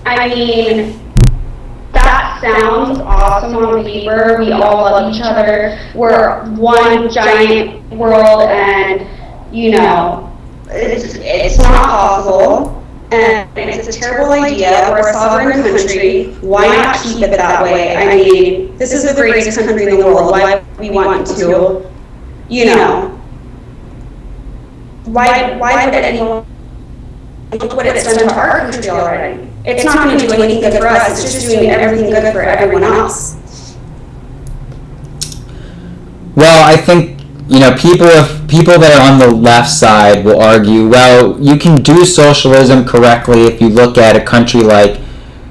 I mean, that sounds awesome on paper. We all love each other. We're one giant world, and it's not possible. And it's a terrible idea. We're a sovereign country. Why not keep it that way? I mean, this is the greatest country in the world. Why would we want to? Why would anyone look what it's done to our country already? It's not going to do anything good for us. It's just doing everything good for everyone else. Well, I think people that are on the left side will argue, well, you can do socialism correctly if you look at a country like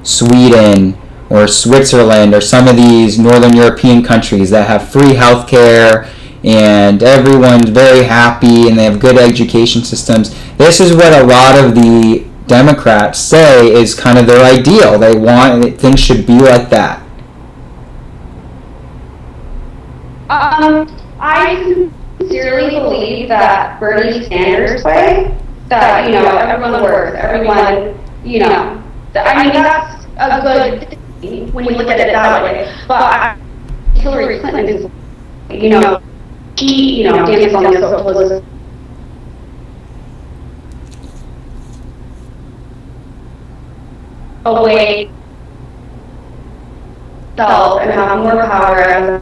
Sweden or Switzerland or some of these Northern European countries that have free healthcare and everyone's very happy and they have good education systems. This is what a lot of the Democrats say is kind of their ideal. They want things should be like that. I sincerely believe that Bernie Sanders' way, that, everyone works, everyone, I mean, that's a good thing when you look at it that way. But Hillary Clinton is, she, dances on the socialism. Away self and have more power as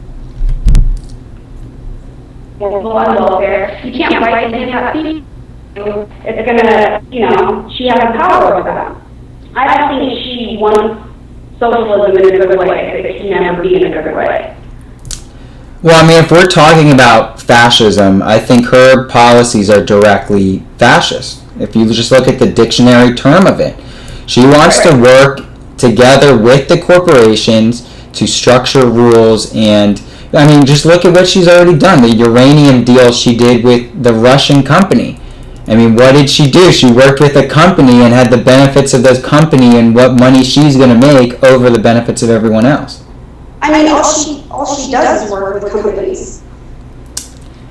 more welfare. You can't fight anything that people. It's gonna, she has power over that. I don't think she wants socialism in a good way. It can never be in a good way. Well, I mean, if we're talking about fascism, I think her policies are directly fascist. If you just look at the dictionary term of it, she wants to work together with the corporations to structure rules. And I mean, just look at what she's already done. The uranium deal she did with the Russian company. I mean, what did she do? She worked with a company and had the benefits of this company and what money she's going to make over the benefits of everyone else. I mean, all she does is work with companies.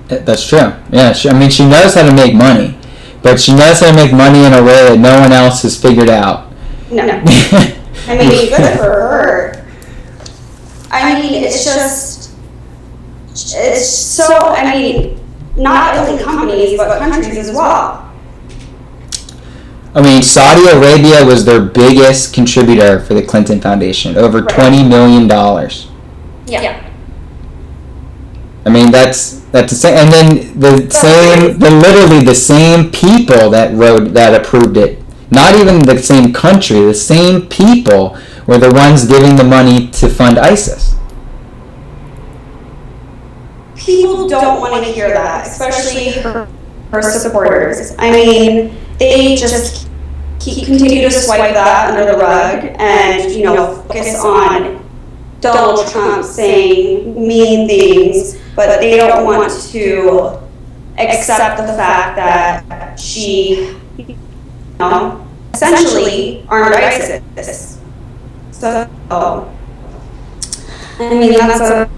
That's true. Yeah, she knows how to make money, but she knows how to make money in a way that no one else has figured out. No. I mean, good for her. I mean, it's so, I mean, not only companies, but countries as well. I mean, Saudi Arabia was their biggest contributor for the Clinton Foundation, over $20 million. Yeah. I mean, that's the same. And then literally the same people that approved it. Not even the same country. The same people were the ones giving the money to fund ISIS. People don't want to hear that, especially her supporters. I mean, they just continue to swipe that under the rug and, focus on Donald Trump saying mean things, but they don't want to accept the fact that she, essentially armed ISIS. So, I mean, that's a...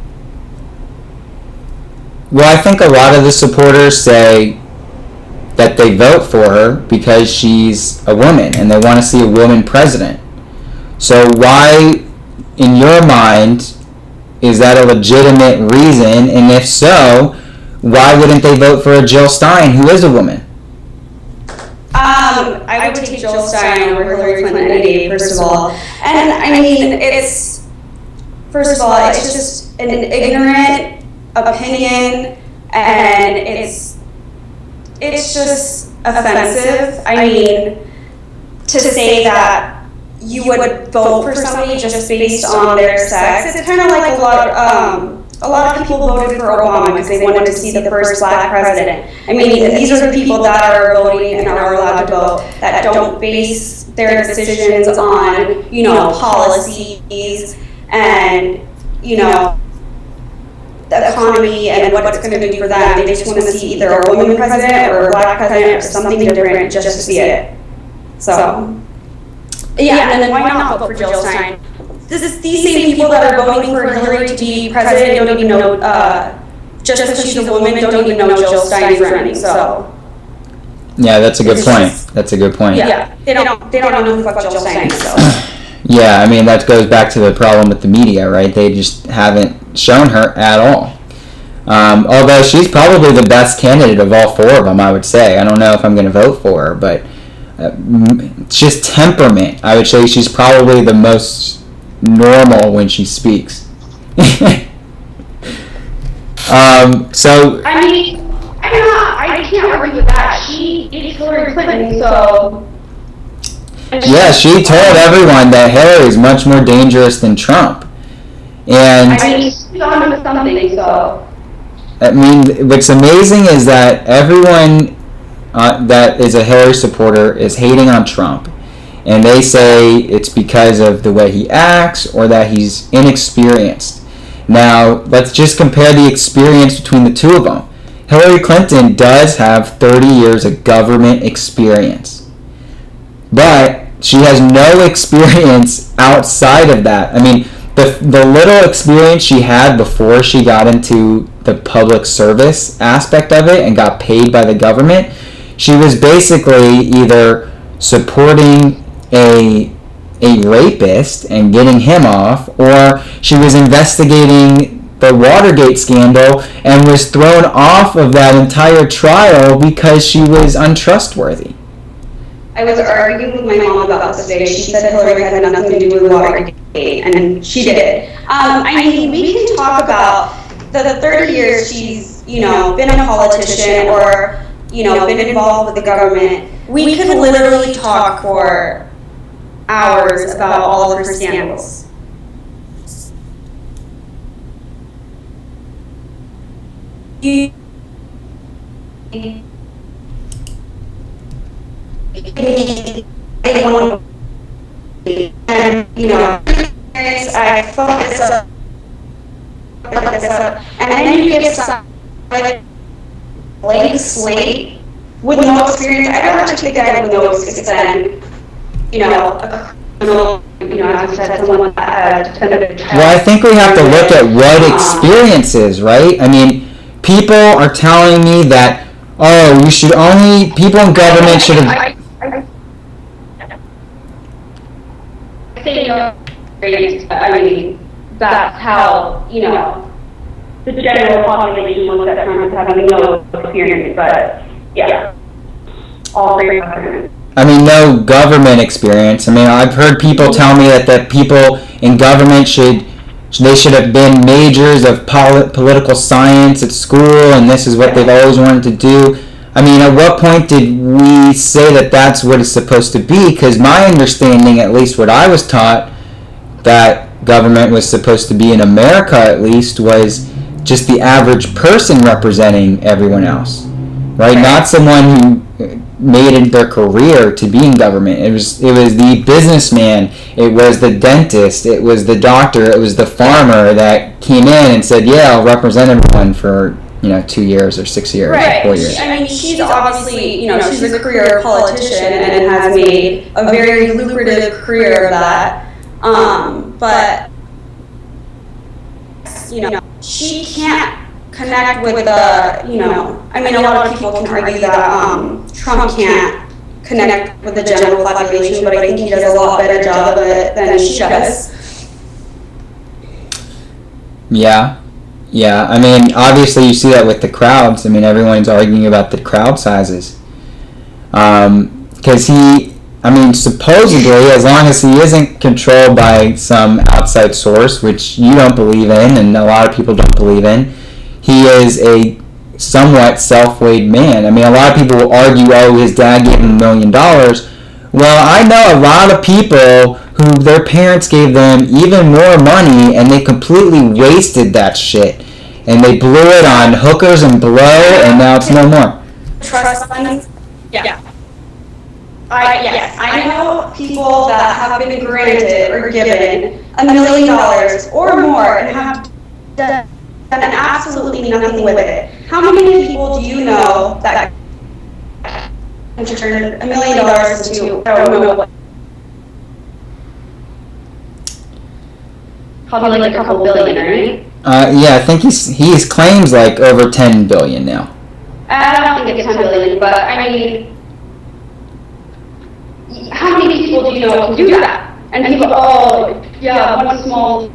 Well, I think a lot of the supporters say that they vote for her because she's a woman and they want to see a woman president. So why, in your mind, is that a legitimate reason? And if so, why wouldn't they vote for a Jill Stein, who is a woman? I would take Jill Stein over Hillary Clinton any day, first of all. And I mean, it's, first of all, it's just an ignorant opinion, and it's just offensive. I mean, to say that you would vote for somebody just based on their sex, it's kind of like a lot of people voted for Obama because they wanted to see the first black president. I mean, these are the people that are voting and are allowed to vote, that don't base their decisions on, policies and, the economy and what it's going to do for them. They just want to see either a woman president or a black president or something different just to see it. So, yeah, and then why not vote for Jill Stein? These same people that are voting for Hillary to be president don't even know, just because she's a woman, don't even know Jill Stein's running, so. Yeah, that's a good point. That's a good point. Yeah, they don't know who the fuck Jill Stein is, so. Yeah, I mean, that goes back to the problem with the media, right? They just haven't shown her at all. Although she's probably the best candidate of all four of them, I would say. I don't know if I'm going to vote for her, but just temperament, I would say she's probably the most normal when she speaks. So I mean, I can't argue with that. She is Hillary Clinton, so. yeah, she told everyone that Hillary is much more dangerous than Trump. And I mean, she's on to something, so. I mean, what's amazing is that everyone that is a Hillary supporter is hating on Trump. And they say it's because of the way he acts or that he's inexperienced. Now, let's just compare the experience between the two of them. Hillary Clinton does have 30 years of government experience. But she has no experience outside of that. I mean, the little experience she had before she got into the public service aspect of it and got paid by the government, she was basically either supporting a rapist and getting him off, or she was investigating the Watergate scandal and was thrown off of that entire trial because she was untrustworthy. I was arguing with my mom about this today. She said Hillary had nothing to do with Watergate, and she did. I mean, we can talk about the 30 years she's, been a politician or, been involved with the government. We could literally talk for hours about all of her scandals. And I fucked this up, and then you get some blank slate with no experience. I'd rather take a guy with no experience than, a criminal, as I said, someone that defended a child. Well, I think we have to look at what experience is, right? I mean, people are telling me that, you should only, people in government should have... I mean, that's how, the general population looks at Trump as having no experience, but, yeah, all three governments. I mean, no government experience. I mean, I've heard people tell me that people in government should have been majors of political science at school, and this is what they've always wanted to do. I mean, at what point did we say that that's what it's supposed to be? Because my understanding, at least what I was taught, that government was supposed to be, in America at least, was just the average person representing everyone else, right? Not someone who made it their career to be in government. It was the businessman, it was the dentist, it was the doctor, it was the farmer that came in and said, yeah, I'll represent everyone for 2 years or 6 years, right. 4 years. I mean, she's obviously, she's a career politician and has made a very lucrative career of that. But she can't connect with the, I mean, a lot of people can argue that Trump can't connect with the general population, but I think he does a lot better job of it than she does. Yeah. I mean, obviously you see that with the crowds. I mean, everyone's arguing about the crowd sizes. Because supposedly, as long as he isn't controlled by some outside source, which you don't believe in and a lot of people don't believe in, he is a somewhat self-made man. I mean, a lot of people will argue, oh, his dad gave him $1 million. Well, I know a lot of people who their parents gave them even more money and they completely wasted that shit. And they blew it on hookers and blow, and now it's no more. Trust funds? Yeah. I know people that have been granted or given $1 million or more and have done absolutely nothing with it. How many people do you know that can turn $1 million into, I don't know what? Probably like a couple billion, right? Yeah, I think he claims like over 10 billion now. I don't think it's 10 billion, but I mean, how many people do you know can do that? And people, one small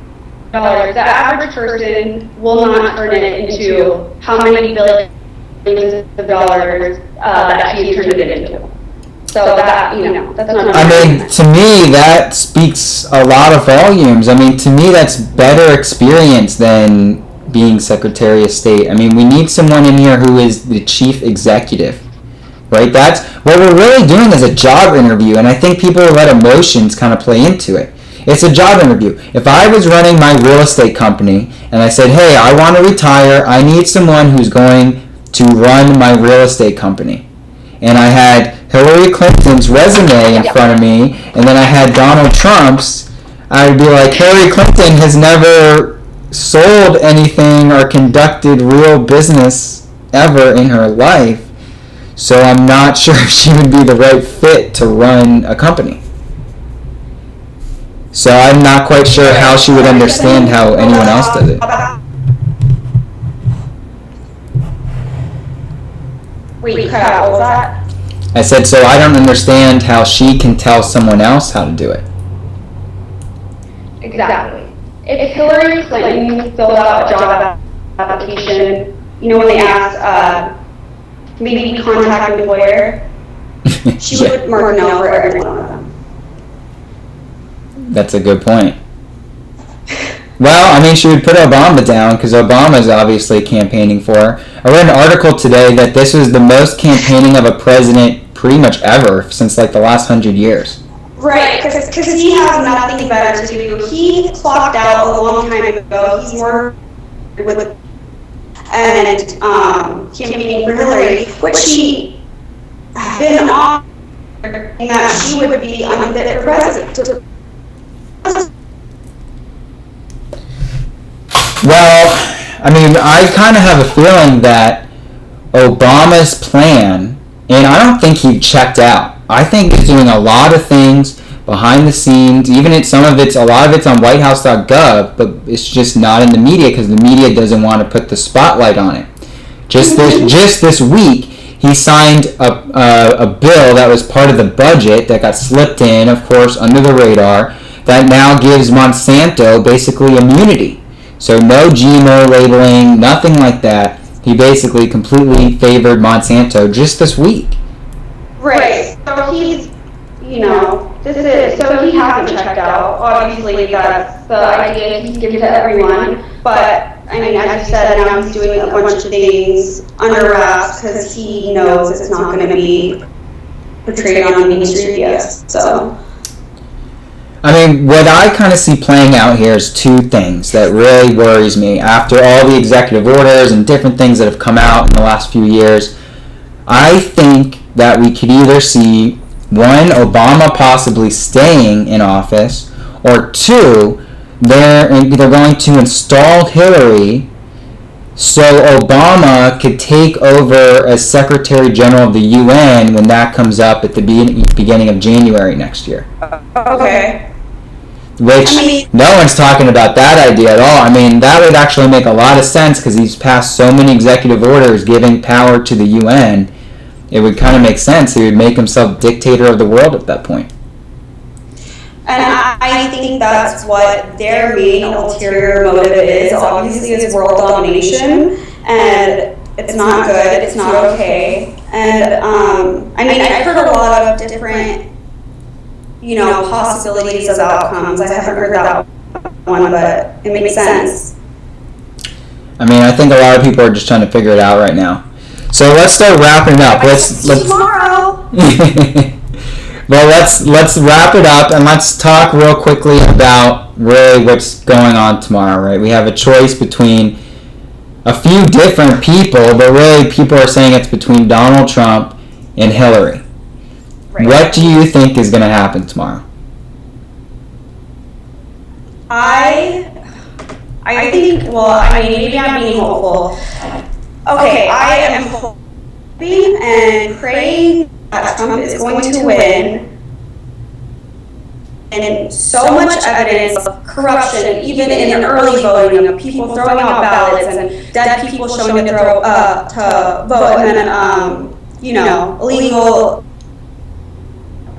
dollar. The average person will not turn it into how many billions of dollars that he turned it into. So that, that's not. I mean, to me, that speaks a lot of volumes. I mean, to me, that's better experience than being Secretary of State. I mean, we need someone in here who is the chief executive, right? That's what we're really doing is a job interview, and I think people let emotions kind of play into it. It's a job interview. If I was running my real estate company and I said, hey, I want to retire, I need someone who's going to run my real estate company, and I had Hillary Clinton's resume in front of me, and then I had Donald Trump's, I would be like, Hillary Clinton has never sold anything or conducted real business ever in her life, so I'm not sure if she would be the right fit to run a company. So I'm not quite sure how she would understand how anyone else does it. Wait, you cut out, what was that? I said, so I don't understand how she can tell someone else how to do it. Exactly. If Hillary Clinton filled out a job application, when they asked, maybe contact an employer, she would mark no for every one of them. That's a good point. Well, I mean, she would put Obama down because Obama's obviously campaigning for her. I read an article today that this was the most campaigning of a president pretty much ever since like the last 100 years. Right, because he has nothing better to do. He clocked out a long time ago. He's more with and campaigning for Hillary, which she had been on that she would be unfit for president. Well, I mean, I kind of have a feeling that Obama's plan, and I don't think he checked out. I think he's doing a lot of things behind the scenes. Even a lot of it's on WhiteHouse.gov, but it's just not in the media because the media doesn't want to put the spotlight on it. Just this week, he signed a bill that was part of the budget that got slipped in, of course, under the radar, that now gives Monsanto basically immunity. So no GMO labeling, nothing like that. He basically completely favored Monsanto just this week. Right. So he's, so he hasn't checked out. Obviously, that's the idea he's given to everyone. But, I mean, as you said, now he's doing a bunch of things under wraps because he knows it's not going to be portrayed on mainstream media. So. I mean, what I kind of see playing out here is two things that really worries me. After all the executive orders and different things that have come out in the last few years, I think that we could either see, one, Obama possibly staying in office, or two, they're going to install Hillary so Obama could take over as Secretary General of the UN when that comes up at the beginning of January next year. Okay. Which, no one's talking about that idea at all. I mean, that would actually make a lot of sense because he's passed so many executive orders giving power to the UN. It would kind of make sense. He would make himself dictator of the world at that point. And I think that's what their main ulterior motive is. Obviously, is world domination, and it's not good. It's not okay. And I mean, I've heard a lot of different, possibilities of outcomes. I haven't heard that one, but it makes sense. I mean, I think a lot of people are just trying to figure it out right now. So let's start wrapping up. Let's tomorrow. Well, let's wrap it up and let's talk real quickly about really what's going on tomorrow, right? We have a choice between a few different people, but really people are saying it's between Donald Trump and Hillary. Right. What do you think is going to happen tomorrow? I think, maybe I'm being hopeful. Okay, I am hoping and praying that Trump is going to win, and so much evidence of corruption, even in early voting, of people throwing out ballots and dead people showing to vote, and then illegal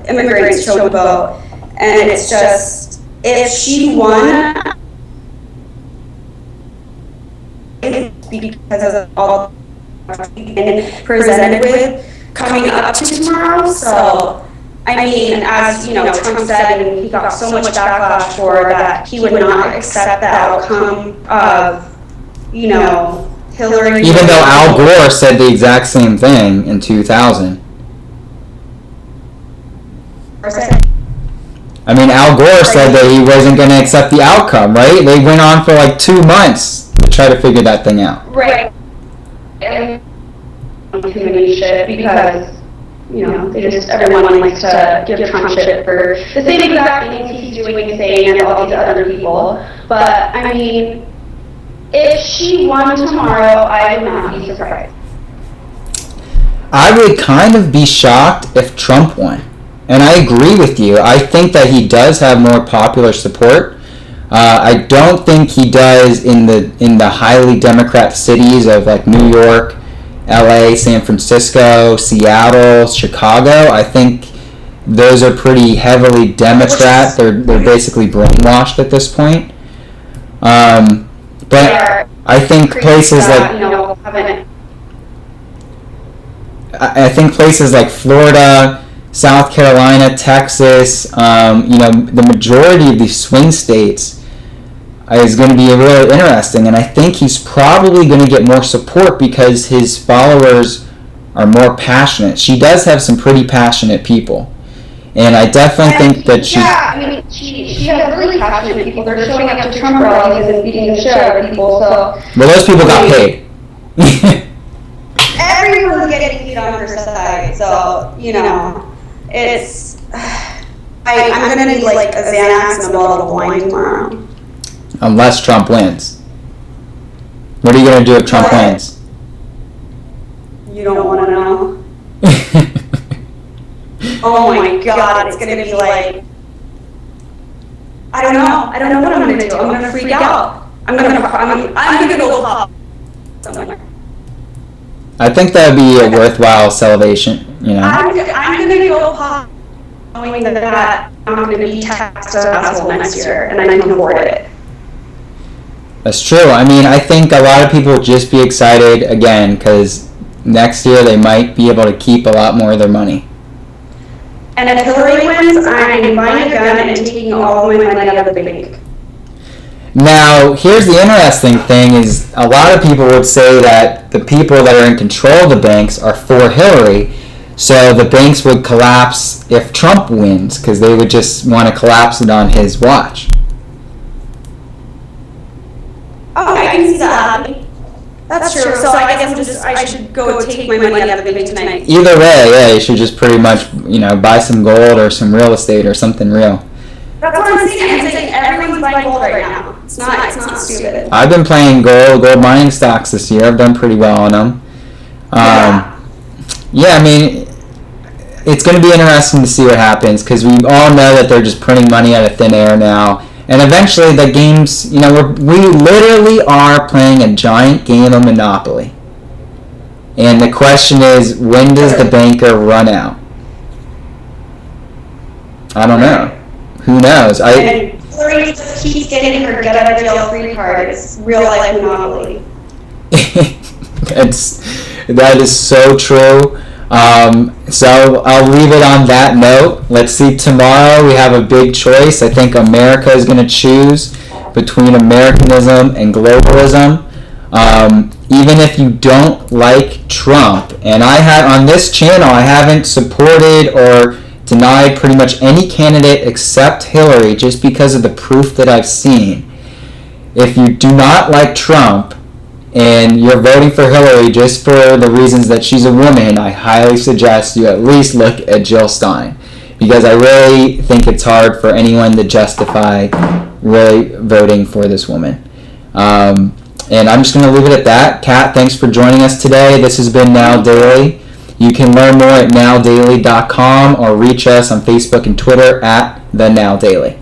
immigrants showing to vote, and it's just, if she won, it's because of all and presented with coming up to tomorrow. So, I mean, as Trump said, and he got so much backlash for that, he would not accept the outcome of, Hillary. Even though Al Gore said the exact same thing in 2000. I mean, Al Gore said that he wasn't going to accept the outcome, right? They went on for like 2 months to try to figure that thing out. Right. And too many shit because, everyone likes to give Trump shit for the same exact things he's doing and saying and all these other people. But, I mean, if she won tomorrow, I would not be surprised. I would kind of be shocked if Trump won. And I agree with you. I think that he does have more popular support. I don't think he does in the highly Democrat cities of like New York, LA, San Francisco, Seattle, Chicago. I think those are pretty heavily Democrat. They're basically brainwashed at this point. But I think places like Florida, South Carolina, Texas, the majority of these swing states is going to be really interesting, and I think he's probably going to get more support because his followers are more passionate. She does have some pretty passionate people, and I definitely think that she... Yeah, I mean, she has really passionate people. They're showing up to Trump rallies and beating the shit out of people, so... Well, those people got paid. Everyone's getting paid on her side, so, it's... I'm going to need like a Xanax and a bottle of wine tomorrow. Unless Trump wins. What are you going to do if Trump wins? You don't want to know. Oh my God, it's going to be like... I don't know what I'm going to do. I'm going to freak out. I'm going to go pop somewhere. I think that would be a worthwhile celebration, I'm going to go pop knowing that I'm going to be taxed as an asshole next year, and I can afford it. That's true. I mean, I think a lot of people will just be excited again because next year they might be able to keep a lot more of their money. And if Hillary wins, I'm buying a gun and taking all of my money out of the bank. Now, here's the interesting thing is a lot of people would say that the people that are in control of the banks are for Hillary, so the banks would collapse if Trump wins because they would just want to collapse it on his watch. Oh, I can see that happening. That's true. So I guess I should go take my money out of the bank tonight. Either way, yeah, you should just pretty much, buy some gold or some real estate or something real. That's what I'm saying. I'm saying everyone's buying gold right now. It's not stupid. I've been playing gold mining stocks this year. I've done pretty well on them. Yeah, I mean, it's going to be interesting to see what happens because we all know that they're just printing money out of thin air now. And eventually the games, we literally are playing a giant game of Monopoly. And the question is, when does the banker run out? I don't know. Who knows? And Hillary just keeps getting her get out of jail free card. It's real life Monopoly. That is so true. So I'll leave it on that note. Let's see, tomorrow we have a big choice. I think America is going to choose between Americanism and globalism. Even if you don't like Trump, and on this channel I haven't supported or denied pretty much any candidate except Hillary just because of the proof that I've seen. If you do not like Trump and you're voting for Hillary just for the reasons that she's a woman, I highly suggest you at least look at Jill Stein, because I really think it's hard for anyone to justify really voting for this woman. And I'm just going to leave it at that. Kat, thanks for joining us today. This has been Now Daily. You can learn more at nowdaily.com or reach us on Facebook and Twitter at The Now Daily.